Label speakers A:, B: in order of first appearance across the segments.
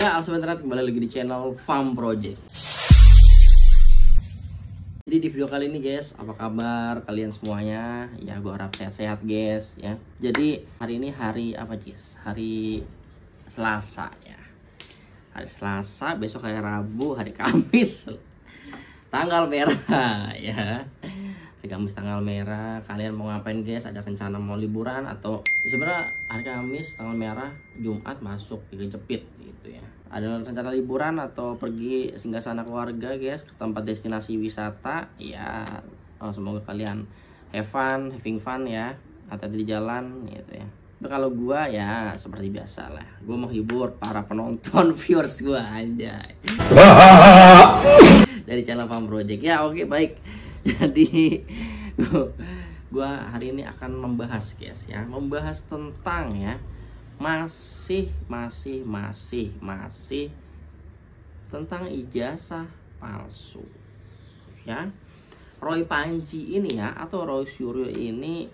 A: Ya, halo Sobat Internet, kembali lagi di channel Farm Project. Jadi di video kali ini guys, apa kabar kalian semuanya? Ya, gue harap sehat-sehat guys ya. Jadi hari ini hari apa guys? Hari Selasa ya. Hari Selasa, besok hari Rabu, hari Kamis. Tanggal merah ya. Hari Kamis tanggal merah. Kalian mau ngapain guys? Ada rencana mau liburan atau sebenarnya hari Kamis tanggal merah, Jumat masuk kejepit gitu ya. Ada rencana liburan atau pergi singgah sana keluarga guys ke tempat destinasi wisata ya. Semoga kalian having fun ya, hati-hati di jalan gitu ya. Tapi kalau gua ya seperti biasa lah, gua menghibur para penonton viewers gua aja dari channel Farm Project ya. Oke, baik. Jadi gua hari ini akan membahas guys ya, membahas tentang ya masih tentang ijazah palsu ya. Roy Panji ini ya, atau Roy Suryo ini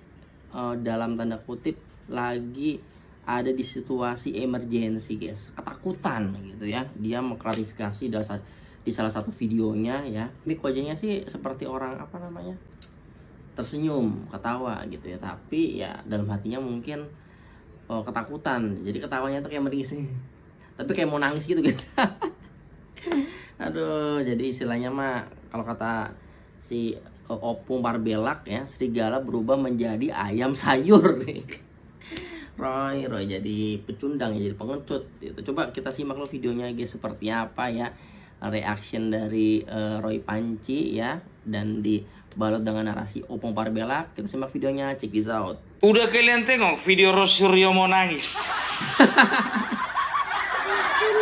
A: dalam tanda kutip lagi ada di situasi emergency guys, ketakutan gitu ya. Dia mengklarifikasi di salah satu videonya ya. Mik wajahnya sih seperti orang apa namanya, tersenyum, ketawa gitu ya, tapi ya dalam hatinya mungkin ketakutan. Jadi ketawanya tuh kayak meringis nih, tapi kayak mau nangis gitu guys. Aduh, jadi istilahnya mah kalau kata si Opung Parbelak ya, serigala berubah menjadi ayam sayur nih. Roy jadi pecundang ya, jadi pengecut gitu. Coba kita simak lo videonya guys, seperti apa ya reaction dari Roy Panji ya, dan dibalut dengan narasi Opung Parbelak. Kita simak videonya, check this out.
B: Udah kalian tengok video Rosuryo mau nangis?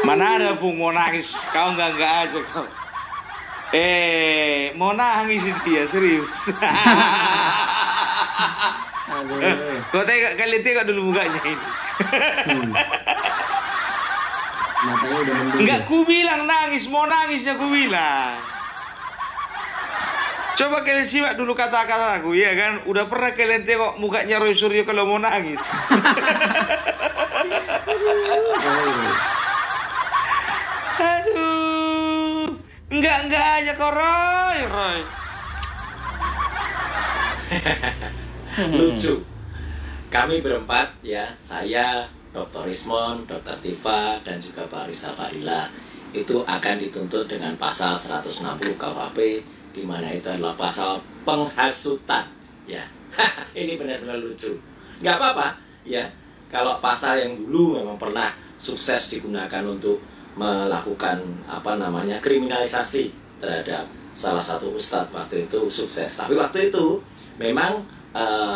B: Mana ada Pung mau nangis? Kau enggak aja kau. Mau nangis dia serius.
A: Aduh.
B: Kalian tengok dulu mukanya ini.
A: Matanya udah mendung.
B: Enggak, ku bilang nangis, mau nangisnya ku bilang. Coba kalian simak dulu kata-kata aku, ya kan? Udah pernah kalian tengok mukanya Roy Suryo kalau mau nangis? Aduh, enggak aja kau Roy.
C: Lucu. Kami berempat ya, saya, Dr. Rismon, Dr. Tifa, dan juga Pak Rizal Fadila, itu akan dituntut dengan pasal 160 KUHP, di mana itu adalah pasal penghasutan ya. Ini benar-benar lucu. Nggak apa-apa ya, kalau pasal yang dulu memang pernah sukses digunakan untuk melakukan kriminalisasi terhadap salah satu ustadz, waktu itu sukses. Tapi waktu itu memang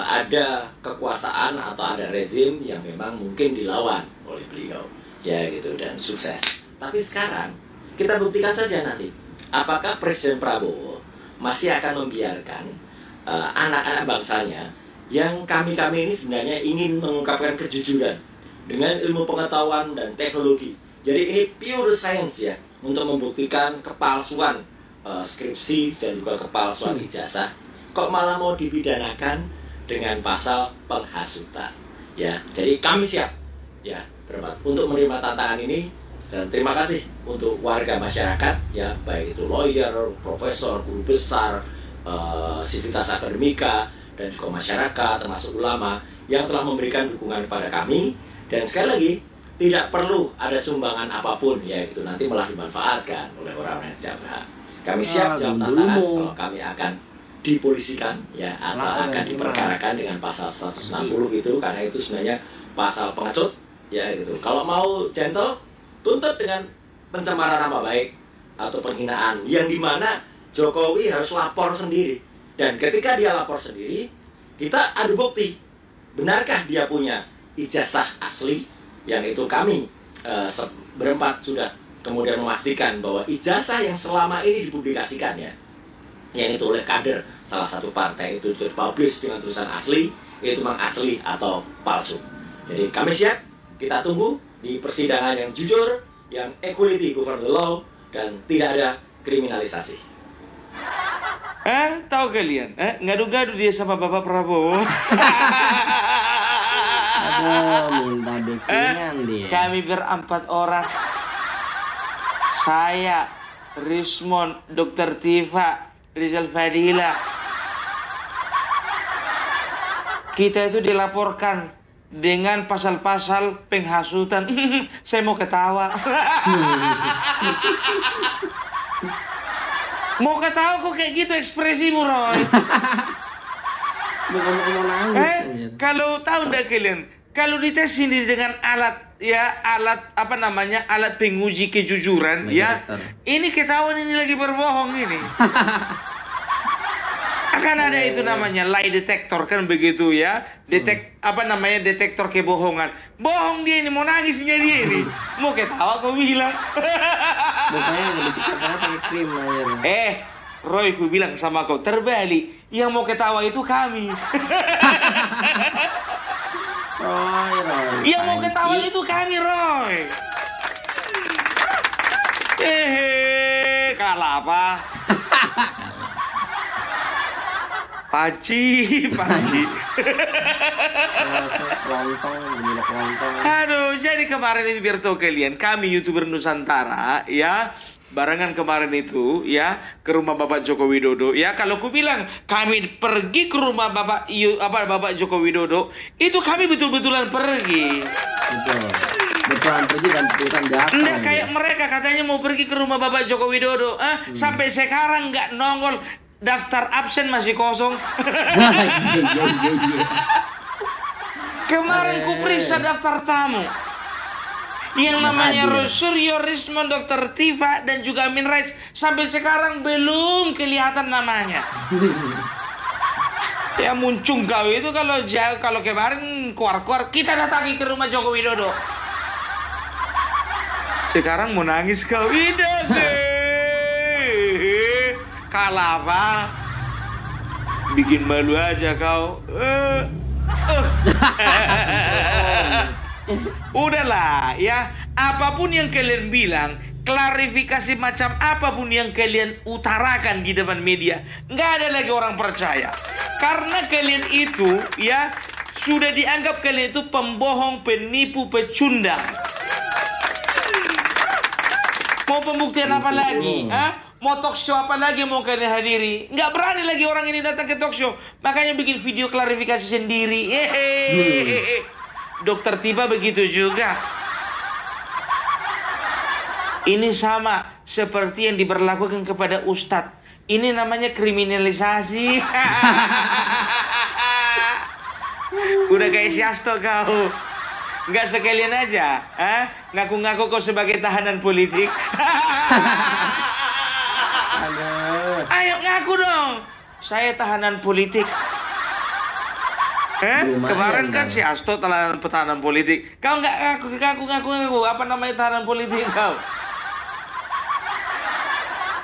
C: ada kekuasaan atau ada rezim yang memang mungkin dilawan oleh beliau ya gitu, dan sukses. Tapi sekarang kita buktikan saja nanti apakah Presiden Prabowo masih akan membiarkan anak-anak bangsanya yang kami ini sebenarnya ingin mengungkapkan kejujuran dengan ilmu pengetahuan dan teknologi. Jadi ini pure science ya, untuk membuktikan kepalsuan skripsi dan juga kepalsuan ijazah, kok malah mau dipidanakan dengan pasal penghasutan ya. Jadi kami siap ya berempat untuk menerima tantangan ini, dan terima kasih untuk warga masyarakat ya, baik itu lawyer, profesor, guru besar, sivitas akademika, dan juga masyarakat termasuk ulama yang telah memberikan dukungan kepada kami. Dan sekali lagi, tidak perlu ada sumbangan apapun ya gitu, nanti malah dimanfaatkan oleh orang-orang yang tidak berhak. Kami siap jawab tantangan kalau kami akan dipolisikan ya, atau akan diperkarakan dengan pasal 160 gitu, karena itu sebenarnya pasal pengecut ya gitu. Kalau mau gentle, tuntut dengan pencemaran nama baik atau penghinaan, yang dimana Jokowi harus lapor sendiri. Dan ketika dia lapor sendiri, kita adu bukti, benarkah dia punya ijazah asli, yang itu kami berempat sudah kemudian memastikan bahwa ijazah yang selama ini dipublikasikan ya, yang itu oleh kader salah satu partai, itu juga dipublish dengan tulisan asli, itu memang asli atau palsu. Jadi kami siap, kita tunggu di persidangan yang jujur, yang equality before the law, dan tidak ada kriminalisasi.
B: Tahu kalian? Ngadu-ngadu dia sama Bapak Prabowo.
A: Aduh, minta backingan dia.
B: Kami berempat orang Saya, Rismon, Dr. Tifa, Rizal Fadila. Kita itu dilaporkan dengan pasal-pasal penghasutan. Saya mau ketawa. Mau ketawa kok kayak gitu ekspresimu, Roy.
A: Bukan mau nangis.
B: Kalau tahu ndak kalian, kalau dites ini dengan alat apa namanya, alat penguji kejujuran, ya, ini ketahuan ini lagi berbohong ini. Akan ada itu namanya lie detector kan begitu ya, detektor kebohongan. Bohong dia ini, mau nangisnya dia ini, mau ketawa kau bilang.
A: Mukanya nggak dicukur karena pakai krim aja.
B: Roy, ku bilang sama kau terbalik, yang mau ketawa itu kami.
A: Roy.
B: Yang mau ketawa itu kami, Roy. Kalah apa? Paci. Aduh, jadi kemarin itu biar tahu kalian, kami YouTuber Nusantara ya, barengan kemarin itu ya ke rumah Bapak Joko Widodo ya. Kalau ku bilang kami pergi ke rumah Bapak Joko Widodo, itu kami betul-betulan pergi.
A: Betulan pergi dan bukan datang.
B: Enggak kayak mereka katanya mau pergi ke rumah Bapak Joko Widodo, sampai sekarang nggak nongol, daftar absen masih kosong. Kemarin ku periksa daftar tamu. Yang namanya Suryo Rismon, Dr. Tifa, dan juga Amin Rais, sampai sekarang belum kelihatan namanya. Ya muncung kau itu kalau kemarin keluar kita datangi ke rumah Joko Widodo. Sekarang mau nangis kau. Kalah apa? Bikin malu aja kau. Udahlah ya, apapun yang kalian bilang, klarifikasi macam apapun yang kalian utarakan di depan media, nggak ada lagi orang percaya. Karena kalian itu ya sudah dianggap kalian itu pembohong, penipu, pecundang. Mau pembuktian apa lagi? Mau talk show apa lagi mau kalian hadiri? Nggak berani lagi orang ini datang ke talk show. Makanya bikin video klarifikasi sendiri. Dokter Tiba begitu juga. Ini sama seperti yang diberlakukan kepada Ustadz. Ini namanya kriminalisasi. Udah kayak si Hasto kau. Nggak sekalian aja, ngaku-ngaku kau sebagai tahanan politik. Ayo ngaku dong, saya tahanan politik. Kemarin kan si Hasto tahanan politik. Kau nggak ngaku apa namanya tahanan politik kau?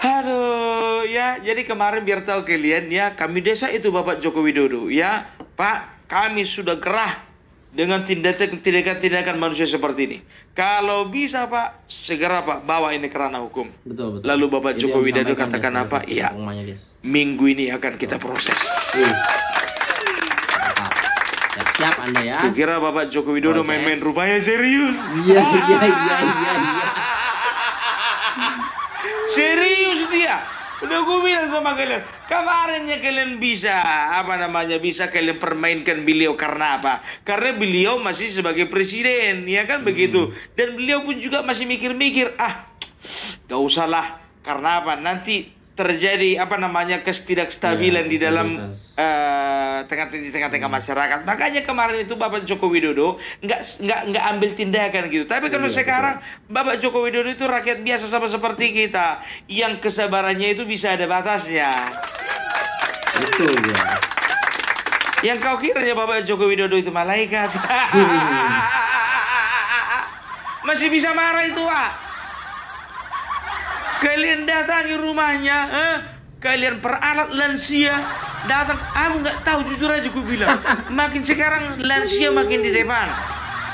B: Aduh ya, jadi kemarin biar tahu kalian ya, kami desa itu Bapak Joko Widodo ya, Pak, kami sudah gerah dengan tindakan manusia seperti ini. Kalau bisa Pak, segera Pak bawa ini ke ranah hukum.
A: Betul.
B: Lalu Bapak Joko Widodo katakan apa? Iya, minggu ini akan kita proses.
A: Siap Anda ya.
B: Kukira Bapak Joko Widodo main-main, rupanya serius.
A: Iya.
B: Serius dia. Udah gue bilang sama kalian, kemarinnya kalian bisa bisa kalian permainkan beliau karena apa? Karena beliau masih sebagai presiden, ya kan begitu. Dan beliau pun juga masih mikir-mikir, gak usah lah. Karena apa? Nanti terjadi ketidakstabilan di dalam tengah-tengah masyarakat. Makanya kemarin itu Bapak Joko Widodo nggak ambil tindakan gitu. Tapi kalau sekarang Bapak Joko Widodo itu rakyat biasa sama seperti kita, yang kesabarannya itu bisa ada batasnya.
A: Betul ya.
B: Yang kau kiranya Bapak Joko Widodo itu malaikat. Masih bisa marah itu, Pak. Kalian datangi rumahnya, kalian peralat lansia datang. Aku nggak tahu, jujur aja gue bilang, makin sekarang lansia makin di depan.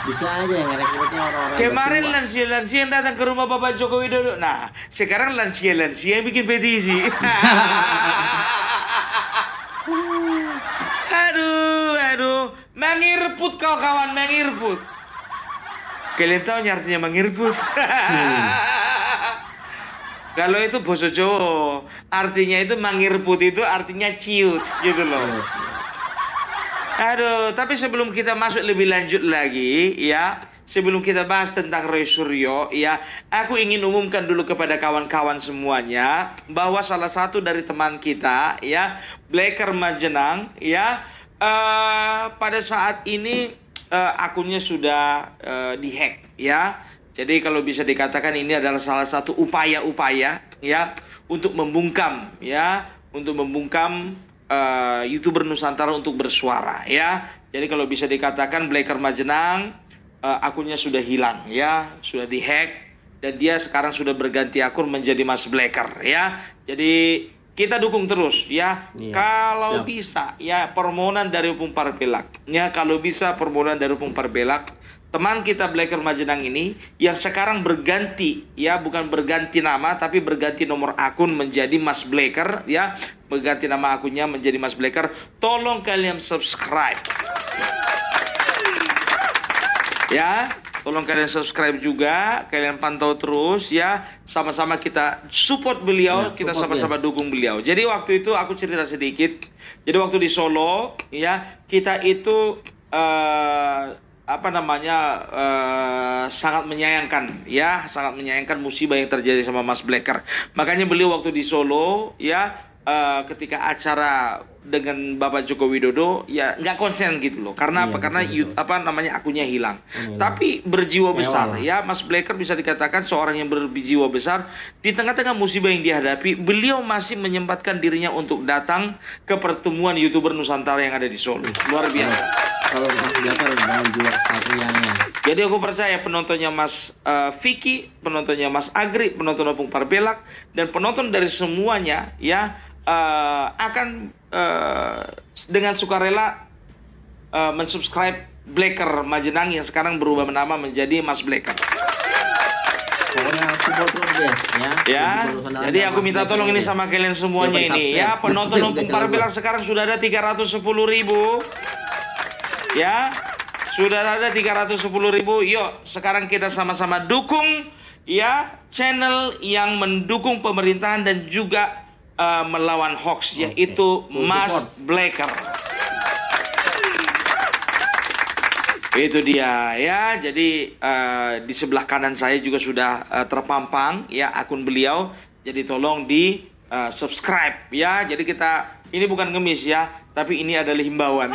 A: Bisa aja yang rekrutnya orang-orang.
B: Kemarin lansia yang datang ke rumah Bapak Joko Widodo. Nah, sekarang lansia yang bikin petisi. Aduh, mengirput kau kawan, mengirput. Kalian tahu artinya mengirput? Kalau itu boso Jawa, artinya itu mangir putih itu artinya ciut gitu loh. Aduh, tapi sebelum kita masuk lebih lanjut lagi ya, sebelum kita bahas tentang Roy Suryo ya, aku ingin umumkan dulu kepada kawan-kawan semuanya bahwa salah satu dari teman kita ya, Blacker Majenang ya, pada saat ini akunnya sudah dihack ya. Jadi kalau bisa dikatakan ini adalah salah satu upaya-upaya ya untuk membungkam ya, untuk membungkam YouTuber Nusantara untuk bersuara ya. Jadi kalau bisa dikatakan Blacker Majenang akunnya sudah hilang ya, sudah dihack dan dia sekarang sudah berganti akun menjadi Mas Blacker ya. Jadi kita dukung terus ya.
A: Iya.
B: Kalau
A: Siap.
B: bisa ya permohonan dari Opung Parpelak ya, kalau bisa permohonan dari Opung Parpelak, teman kita Blacker Majenang ini yang sekarang berganti ya, bukan berganti nama tapi berganti nomor akun menjadi Mas Blacker ya, berganti nama akunnya menjadi Mas Blacker. Tolong kalian subscribe ya, tolong kalian subscribe juga, kalian pantau terus ya, sama-sama kita support beliau,
A: Ya,
B: kita
A: support,
B: sama-sama
A: yes.
B: dukung beliau. Jadi waktu itu aku cerita sedikit. Jadi waktu di Solo ya, kita itu sangat menyayangkan ya, sangat menyayangkan musibah yang terjadi sama Mas Blacker. Makanya beliau waktu di Solo ya, ketika acara dengan Bapak Joko Widodo ya nggak konsen gitu loh. Karena
A: Iya,
B: apa? Karena
A: betul.
B: akunnya hilang.
A: Hilang.
B: Tapi berjiwa
A: Kecewa
B: besar
A: lah.
B: ya, Mas Blacker bisa dikatakan seorang yang berjiwa besar. Di tengah-tengah musibah yang dihadapi, beliau masih menyempatkan dirinya untuk datang ke pertemuan YouTuber Nusantara yang ada di Solo. Luar biasa.
A: Kalau Mas Blacker dengan jiwa satrianya.
B: Jadi aku percaya penontonnya Mas Vicky, penontonnya Mas Agri, penonton Opung Parpelak, dan penonton dari semuanya ya akan dengan sukarela mensubscribe Blacker Majenang yang sekarang berubah nama menjadi Mas Blacker.
A: Pokoknya support terus guys ya.
B: Ya,
A: Nusantara
B: jadi
A: dan
B: aku
A: Mas
B: minta
A: Blacker
B: tolong ini
A: guys.
B: sama kalian semuanya
A: Coba
B: ini
A: di-subscribe.
B: ya. Penonton
A: Di-subscribe
B: Opung
A: channel
B: Parpelak
A: gua.
B: sekarang sudah ada 310.000. Ya, sudah ada 310.000. Yuk, sekarang kita sama-sama dukung ya channel yang mendukung pemerintahan dan juga melawan hoax, yaitu
A: Full
B: Mas
A: support.
B: Blacker. Itu dia ya. Jadi di sebelah kanan saya juga sudah terpampang ya akun beliau. Jadi tolong di subscribe ya. Jadi kita ini bukan ngemis ya, tapi ini adalah himbauan.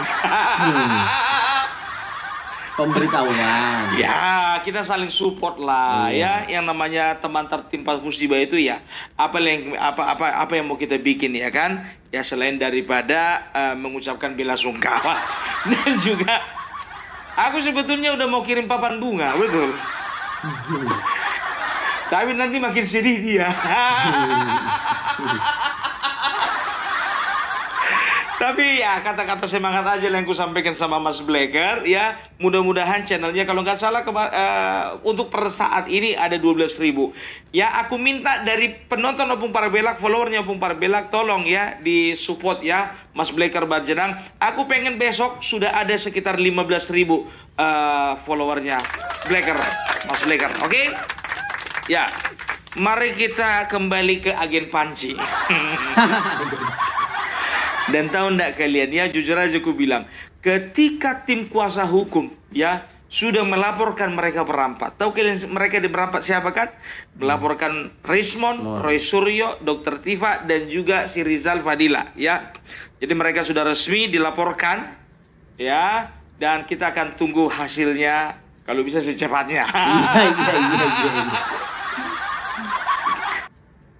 A: Pemberitahuan.
B: Ya, kita saling support lah ya. Yang namanya teman tertimpa musibah itu ya. Apa yang mau kita bikin ya kan? Ya selain daripada mengucapkan bela sungkawa dan juga aku sebetulnya udah mau kirim papan bunga, betul. Tapi nanti makin sedih dia. Tapi ya kata-kata semangat aja yang ku sampaikan sama Mas Blacker ya. Mudah-mudahan channelnya kalau nggak salah untuk per saat ini ada 12.000. Ya aku minta dari penonton Opung Parpelak, followernya Opung Parpelak, tolong ya di support ya Mas Blacker Majenang. Aku pengen besok sudah ada sekitar 15.000 followernya Blacker, Mas Blacker. Oke? Ya. Mari kita kembali ke agen Panci. Dan tahu enggak kalian ya, jujur aja aku bilang, ketika tim kuasa hukum ya sudah melaporkan mereka berampat. Tahu kalian mereka berampat siapa kan? Melaporkan Rismon, Roy Suryo, Dr. Tifa dan juga si Rizal Fadila ya. Jadi mereka sudah resmi dilaporkan ya, dan kita akan tunggu hasilnya kalau bisa secepatnya.
A: Iya.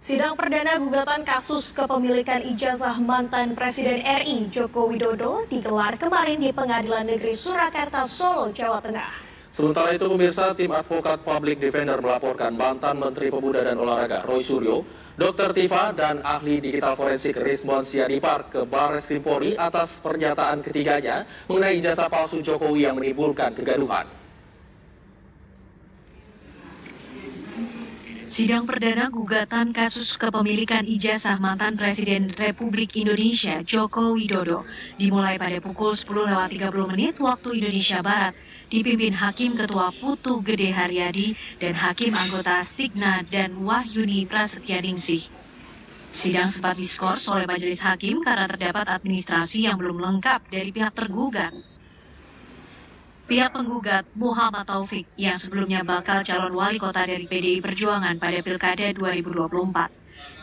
D: Sidang perdana gugatan kasus kepemilikan ijazah mantan Presiden RI Joko Widodo digelar kemarin di Pengadilan Negeri Surakarta, Solo, Jawa Tengah.
E: Sementara itu pemirsa, tim advokat public defender melaporkan mantan Menteri Pemuda dan Olahraga Roy Suryo, Dr. Tifa, dan ahli digital forensik Rismon Sianipar ke Barreskrim Polri atas pernyataan ketiganya mengenai ijazah palsu Jokowi yang menimbulkan kegaduhan.
F: Sidang perdana gugatan kasus kepemilikan ijazah mantan Presiden Republik Indonesia Joko Widodo dimulai pada pukul 10.30 waktu Indonesia Barat dipimpin Hakim Ketua Putu Gede Haryadi dan Hakim Anggota Stigna dan Wahyuni Prasetyaningsih. Sidang sempat diskors oleh majelis hakim karena terdapat administrasi yang belum lengkap dari pihak tergugat. Pihak penggugat Muhammad Taufik yang sebelumnya bakal calon wali kota dari PDI Perjuangan pada Pilkada 2024.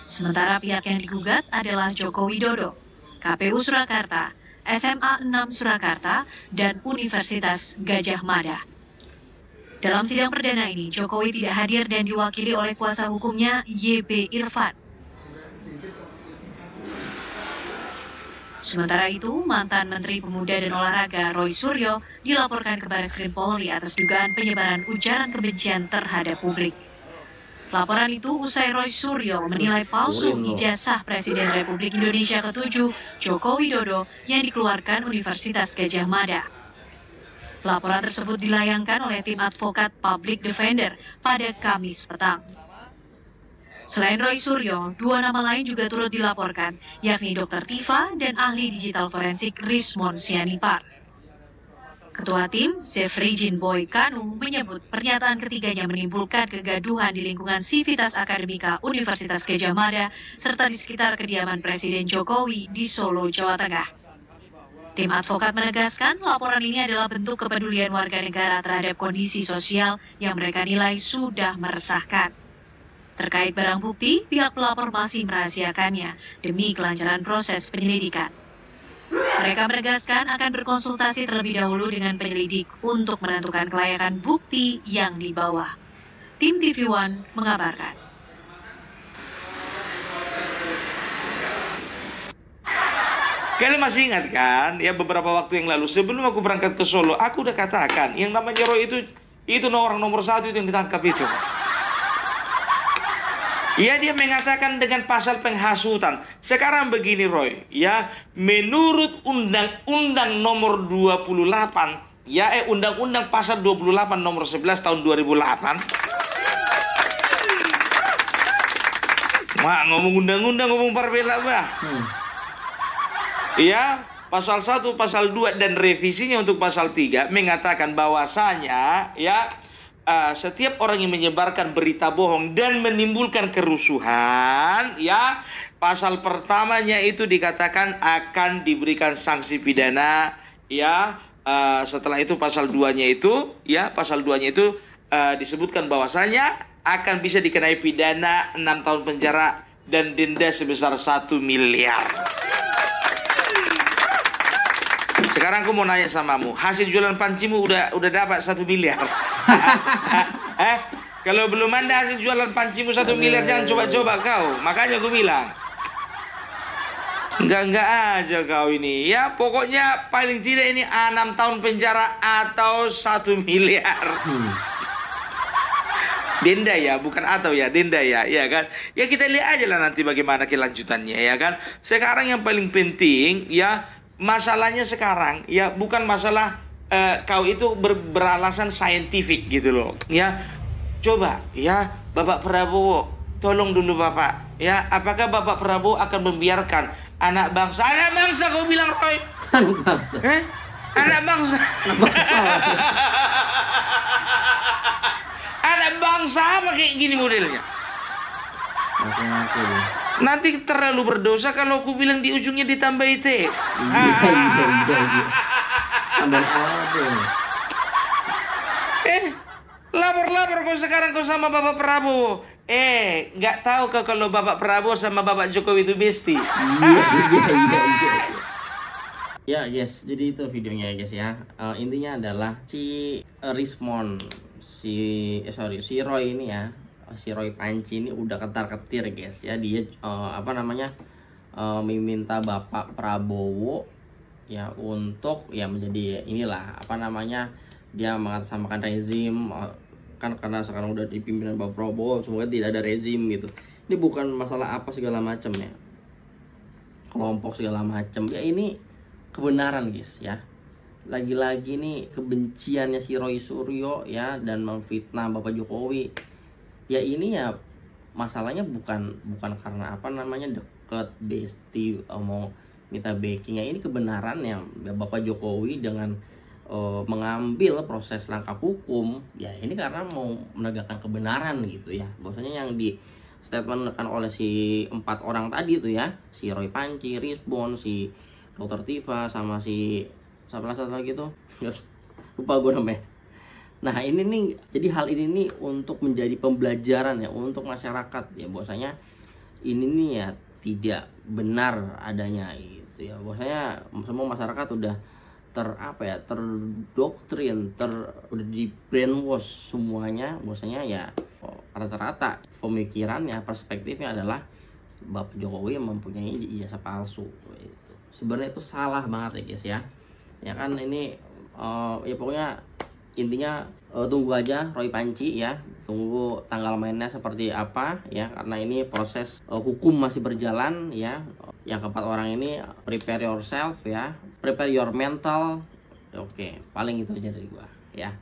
F: Sementara pihak yang digugat adalah Joko Widodo, KPU Surakarta, SMA 6 Surakarta, dan Universitas Gadjah Mada. Dalam sidang perdana ini, Jokowi tidak hadir dan diwakili oleh kuasa hukumnya YB Irfan. Sementara itu, mantan Menteri Pemuda dan Olahraga Roy Suryo dilaporkan ke Barreskrim Polri atas dugaan penyebaran ujaran kebencian terhadap publik. Laporan itu usai Roy Suryo menilai palsu ijazah Presiden Republik Indonesia ke-7 Joko Widodo yang dikeluarkan Universitas Gadjah Mada. Laporan tersebut dilayangkan oleh tim advokat Public Defender pada Kamis petang. Selain Roy Suryo, 2 nama lain juga turut dilaporkan, yakni Dr. Tifa dan ahli digital forensik Rismon Sianipar. Ketua tim, Zefri Jinboy Kanu, menyebut pernyataan ketiganya menimbulkan kegaduhan di lingkungan Sivitas Akademika Universitas Gadjah Mada serta di sekitar kediaman Presiden Jokowi di Solo, Jawa Tengah. Tim advokat menegaskan laporan ini adalah bentuk kepedulian warga negara terhadap kondisi sosial yang mereka nilai sudah meresahkan. Terkait barang bukti, pihak pelapor masih merahasiakannya demi kelancaran proses penyelidikan. Mereka menegaskan akan berkonsultasi terlebih dahulu dengan penyelidik untuk menentukan kelayakan bukti yang dibawa. Tim TV One mengabarkan.
B: Kalian masih ingat kan, ya beberapa waktu yang lalu sebelum aku berangkat ke Solo, aku udah katakan yang namanya Roy itu orang nomor 1 itu yang ditangkap itu. Ya, dia mengatakan dengan pasal penghasutan. Sekarang begini Roy, ya, menurut Undang-Undang nomor 28, ya, Undang-Undang pasal 28 nomor 11 tahun 2008. Wah, ngomong undang-undang, ngomong perbela, bah. Ya, pasal 1, pasal 2 dan revisinya untuk pasal 3 mengatakan bahwasanya, ya, setiap orang yang menyebarkan berita bohong dan menimbulkan kerusuhan, ya, pasal pertamanya itu dikatakan akan diberikan sanksi pidana, ya. Setelah itu pasal 2-nya itu, ya, pasal 2-nya itu disebutkan bahwasanya akan bisa dikenai pidana 6 tahun penjara dan denda sebesar 1 miliar. Sekarang aku mau nanya samamu, hasil jualan pancimu udah dapat 1 miliar? Kalau belum ada hasil jualan pancimu 1 miliar, jangan coba-coba kau. Makanya aku bilang, enggak aja kau ini. Ya pokoknya paling tidak ini 6 tahun penjara atau 1 miliar. Denda ya, bukan atau ya, denda ya, ya kan? Ya kita lihat aja lah nanti bagaimana kelanjutannya, ya kan? Sekarang yang paling penting, ya, masalahnya sekarang, ya, bukan masalah kau itu beralasan saintifik gitu loh, ya. Coba, ya, Bapak Prabowo, tolong dulu Bapak, ya, apakah Bapak Prabowo akan membiarkan anak bangsa kau bilang Roy?
A: Anak bangsa.
B: Anak bangsa. Anak bangsa apa kayak gini modelnya? Nanti terlalu berdosa kalau aku bilang di ujungnya ditambah IT.
A: Tambah apa?
B: Lapor kau sekarang kau sama Bapak Prabowo. Nggak tahu kau kalau Bapak Prabowo sama Bapak Jokowi itu bestie.
A: Ya guys, jadi itu videonya guys ya. Intinya adalah si Rismon, si Roy ini ya, si Roy Panci ini udah ketar-ketir guys ya. Dia meminta Bapak Prabowo ya untuk ya menjadi inilah dia mengatasnamakan rezim kan, karena sekarang udah di pimpinan Bapak Prabowo semoga tidak ada rezim gitu. Ini bukan masalah apa segala macam ya, kelompok segala macam ya, ini kebenaran guys ya. Lagi-lagi nih kebenciannya si Roy Suryo ya dan memfitnah Bapak Jokowi ya, ini ya masalahnya bukan karena deket bestie mau minta backing ya. Ini kebenaran yang Bapak Jokowi dengan mengambil proses langkah hukum, ya ini karena mau menegakkan kebenaran gitu ya. Bahwasanya yang di statementkan oleh si 4 orang tadi itu ya, si Roy Panci, Rizbon, si Dr. Tifa, sama si siapa satu lagi tuh, lupa gue namanya. Nah ini nih, jadi hal ini nih untuk menjadi pembelajaran ya untuk masyarakat ya, bahwasanya ini nih ya tidak benar adanya gitu ya. Bahwasanya semua masyarakat udah terdoktrin, udah di brainwash semuanya, bahwasanya ya rata-rata pemikirannya, perspektifnya adalah Bapak Jokowi yang mempunyai ijazah palsu gitu. Sebenarnya itu salah banget ya guys ya. Ya kan ini ya pokoknya intinya tunggu aja Roy Panci ya, tunggu tanggal mainnya seperti apa ya, karena ini proses hukum masih berjalan ya. Yang keempat orang ini prepare yourself ya, prepare your mental. Oke, paling itu aja dari gua ya.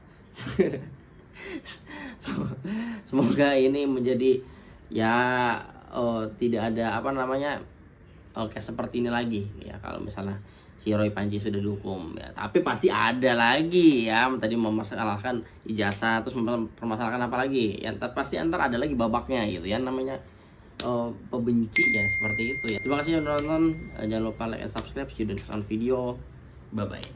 A: Semoga ini menjadi ya tidak ada apa namanya kayak seperti ini lagi ya, kalau misalnya si Roy Panci sudah dihukum ya. Tapi pasti ada lagi ya, tadi memasalahkan ijazah, terus mempermasalahkan apa lagi ya, pasti antar ada lagi babaknya gitu ya, namanya pembenci ya, seperti itu ya. Terima kasih sudah nonton, jangan lupa like and subscribe. See you in the next video, bye bye.